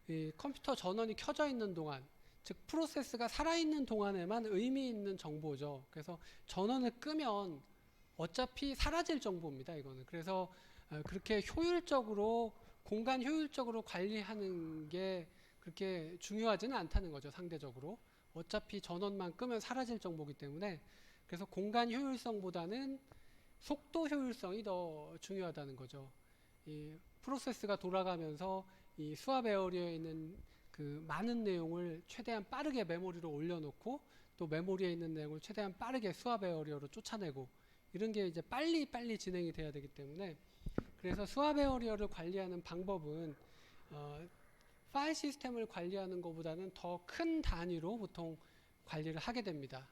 S1: 이 컴퓨터 전원이 켜져 있는 동안 즉 프로세스가 살아있는 동안에만 의미 있는 정보죠. 그래서 전원을 끄면 어차피 사라질 정보입니다. 이거는. 그래서 그렇게 효율적으로 공간 효율적으로 관리하는 게 그렇게 중요하지는 않다는 거죠. 상대적으로. 어차피 전원만 끄면 사라질 정보이기 때문에 그래서 공간 효율성보다는 속도 효율성이 더 중요하다는 거죠. 이 프로세스가 돌아가면서 이 수압 에어리어에 있는 그 많은 내용을 최대한 빠르게 메모리로 올려놓고 또 메모리에 있는 내용을 최대한 빠르게 수압 에어리어로 쫓아내고 이런 게 이제 빨리 진행이 돼야 되기 때문에 그래서 수압 에어리어를 관리하는 방법은 파일 시스템을 관리하는 것보다는 더 큰 단위로 보통 관리를 하게 됩니다.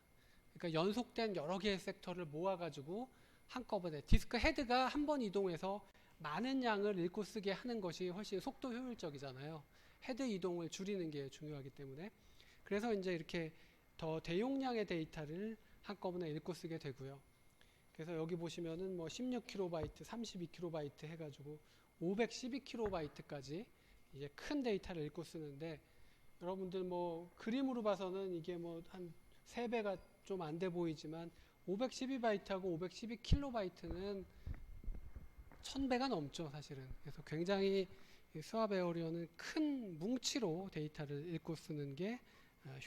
S1: 그러니까 연속된 여러 개의 섹터를 모아가지고 한꺼번에 디스크 헤드가 한 번 이동해서 많은 양을 읽고 쓰게 하는 것이 훨씬 속도 효율적이잖아요. 헤드 이동을 줄이는 게 중요하기 때문에 그래서 이제 이렇게 더 대용량의 데이터를 한꺼번에 읽고 쓰게 되고요. 그래서 여기 보시면은 뭐 16KB, 32KB 해가지고 512KB까지 이제 큰 데이터를 읽고 쓰는데 여러분들 뭐 그림으로 봐서는 이게 뭐 한 3배가 좀 안 돼 보이지만 512바이트하고 512KB는 1000배가 넘죠 사실은. 그래서 굉장히 수압 에어리어는 큰 뭉치로 데이터를 읽고 쓰는 게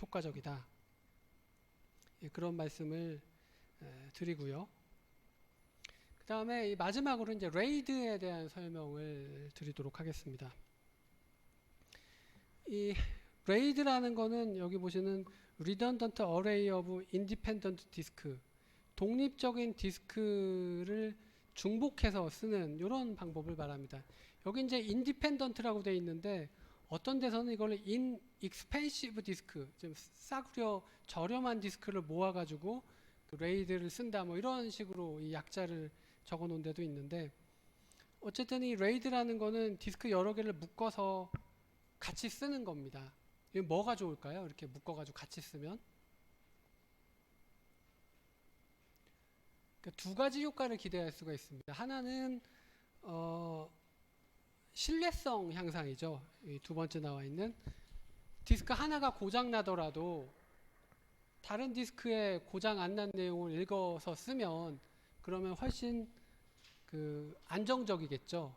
S1: 효과적이다. 그런 말씀을 드리고요. 그 다음에 마지막으로 이제 레이드에 대한 설명을 드리도록 하겠습니다. 이 레이드라는 거는 여기 보시는 Redundant Array of Independent Disk, 독립적인 디스크를 중복해서 쓰는 이런 방법을 말합니다. 여기 이제 independent라고 되어 있는데 어떤 데서는 이걸 inexpensive 디스크, 좀 싸구려 저렴한 디스크를 모아가지고 그 레이드를 쓴다, 뭐 이런 식으로 이 약자를 적어놓은 데도 있는데, 어쨌든 이 레이드라는 거는 디스크 여러 개를 묶어서 같이 쓰는 겁니다. 이게 뭐가 좋을까요? 이렇게 묶어가지고 같이 쓰면 그러니까 두 가지 효과를 기대할 수가 있습니다. 하나는 신뢰성 향상이죠. 이 두 번째 나와 있는 디스크 하나가 고장 나더라도 다른 디스크에 고장 안 난 내용을 읽어서 쓰면 그러면 훨씬 그 안정적이겠죠.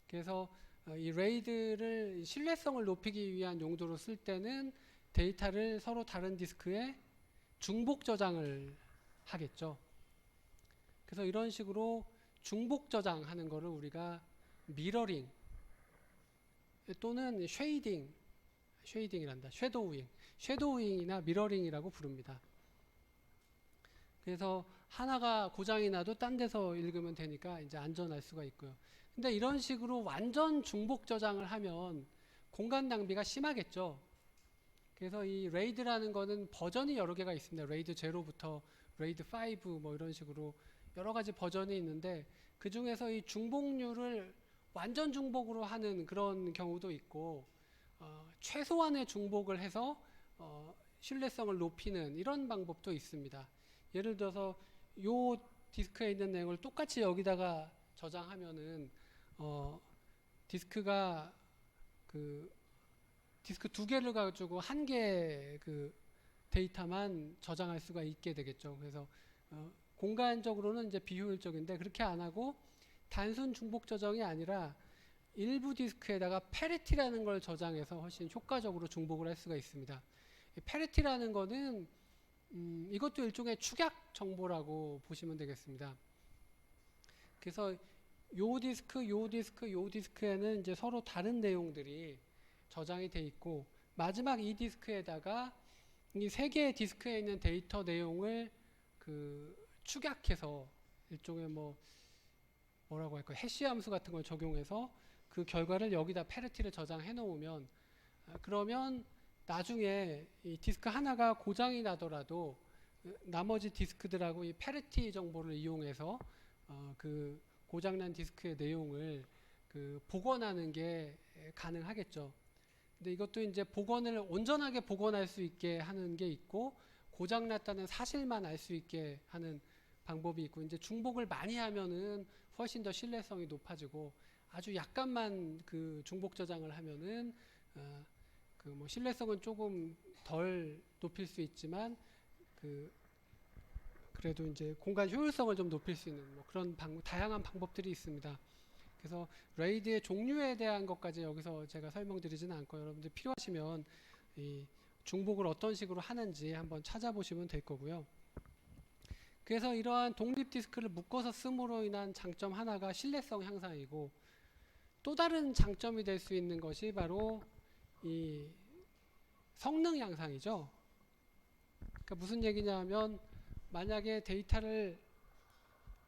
S1: 그래서 이 레이드를 신뢰성을 높이기 위한 용도로 쓸 때는 데이터를 서로 다른 디스크에 중복 저장을 하겠죠. 그래서 이런 식으로 중복 저장하는 거를 우리가 미러링 또는 쉐이딩이란다. 섀도우잉이나 미러링이라고 부릅니다. 그래서 하나가 고장이 나도 딴 데서 읽으면 되니까 이제 안전할 수가 있고요. 근데 이런 식으로 완전 중복 저장을 하면 공간 낭비가 심하겠죠. 그래서 이 레이드라는 거는 버전이 여러 개가 있습니다. 레이드 0부터 레이드 5 뭐 이런 식으로 여러 가지 버전이 있는데 그 중에서 이 중복률을 완전 중복으로 하는 그런 경우도 있고 최소한의 중복을 해서 신뢰성을 높이는 이런 방법도 있습니다. 예를 들어서 요 디스크에 있는 내용을 똑같이 여기다가 저장하면은 디스크가 그 디스크 두 개를 가지고 한 개 그 데이터만 저장할 수가 있게 되겠죠. 그래서 공간적으로는 이제 비효율적인데 그렇게 안 하고 단순 중복 저장이 아니라 일부 디스크에다가 패리티라는 걸 저장해서 훨씬 효과적으로 중복을 할 수가 있습니다. 패리티라는 거는 이것도 일종의 축약 정보라고 보시면 되겠습니다. 그래서 요 디스크에는 이제 서로 다른 내용들이 저장이 돼 있고 마지막 이 디스크에다가 이 세 개의 디스크에 있는 데이터 내용을 그 축약해서 일종의 뭐라고 할까요? 해시 함수 같은 걸 적용해서 그 결과를 여기다 패리티를 저장해 놓으면 그러면 나중에 이 디스크 하나가 고장이 나더라도 나머지 디스크들하고 이 패리티 정보를 이용해서 그 고장난 디스크의 내용을 그 복원하는 게 가능하겠죠. 근데 이것도 이제 복원을 온전하게 복원할 수 있게 하는 게 있고 고장났다는 사실만 알 수 있게 하는 방법이 있고 이제 중복을 많이 하면은 훨씬 더 신뢰성이 높아지고 아주 약간만 그 중복 저장을 하면은 그 뭐 신뢰성은 조금 덜 높일 수 있지만 그래도 이제 공간 효율성을 좀 높일 수 있는 뭐 그런 다양한 방법들이 있습니다. 그래서 레이드의 종류에 대한 것까지 여기서 제가 설명드리지는 않고 여러분들 필요하시면 이 중복을 어떤 식으로 하는지 한번 찾아보시면 될 거고요. 그래서 이러한 독립 디스크를 묶어서 씀으로 인한 장점 하나가 신뢰성 향상이고 또 다른 장점이 될 수 있는 것이 바로 이 성능 향상이죠. 그러니까 무슨 얘기냐 하면 만약에 데이터를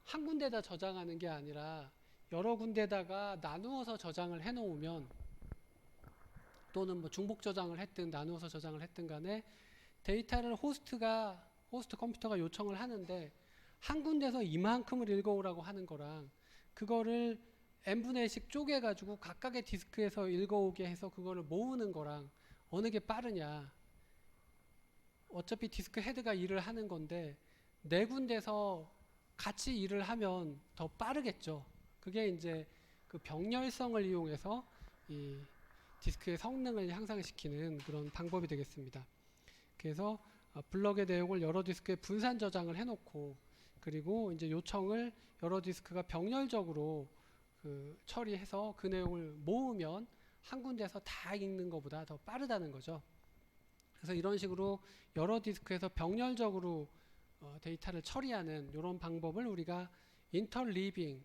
S1: 한 군데다 저장하는 게 아니라 여러 군데다가 나누어서 저장을 해 놓으면 또는 뭐 중복 저장을 했든 나누어서 저장을 했든 간에 데이터를 호스트 컴퓨터가 요청을 하는데 한 군데서 이만큼을 읽어오라고 하는 거랑 그거를 n분의 1씩 쪼개가지고 각각의 디스크에서 읽어오게 해서 그거를 모으는 거랑 어느 게 빠르냐. 어차피 디스크 헤드가 일을 하는 건데 네 군데서 같이 일을 하면 더 빠르겠죠. 그게 이제 그 병렬성을 이용해서 이 디스크의 성능을 향상시키는 그런 방법이 되겠습니다. 그래서 블럭의 내용을 여러 디스크에 분산 저장을 해놓고 그리고 이제 요청을 여러 디스크가 병렬적으로 그 처리해서 그 내용을 모으면 한 군데서 다 읽는 것보다 더 빠르다는 거죠. 그래서 이런 식으로 여러 디스크에서 병렬적으로 데이터를 처리하는 이런 방법을 우리가 인터리빙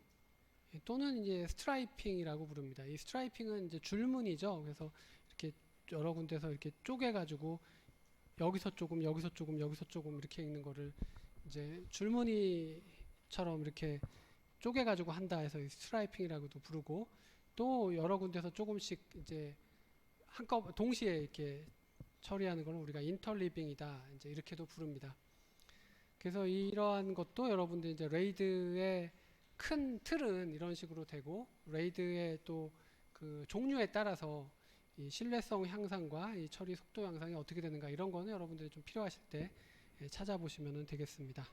S1: 또는 이제 스트라이핑이라고 부릅니다. 이 스트라이핑은 이제 줄무늬죠. 그래서 이렇게 여러 군데서 이렇게 쪼개가지고 여기서 조금, 여기서 조금, 여기서 조금 이렇게 읽는 거를 이제 줄무늬처럼 이렇게 쪼개가지고 한다 해서 스트라이핑이라고도 부르고 또 여러 군데서 조금씩 이제 한꺼번에 동시에 이렇게 처리하는 것을 우리가 인터리빙이다 이제 이렇게도 부릅니다. 그래서 이러한 것도 여러분들 이제 레이드의 큰 틀은 이런 식으로 되고 레이드의 또 그 종류에 따라서 이 신뢰성 향상과 이 처리 속도 향상이 어떻게 되는가 이런 거는 여러분들이 좀 필요하실 때 찾아보시면 되겠습니다.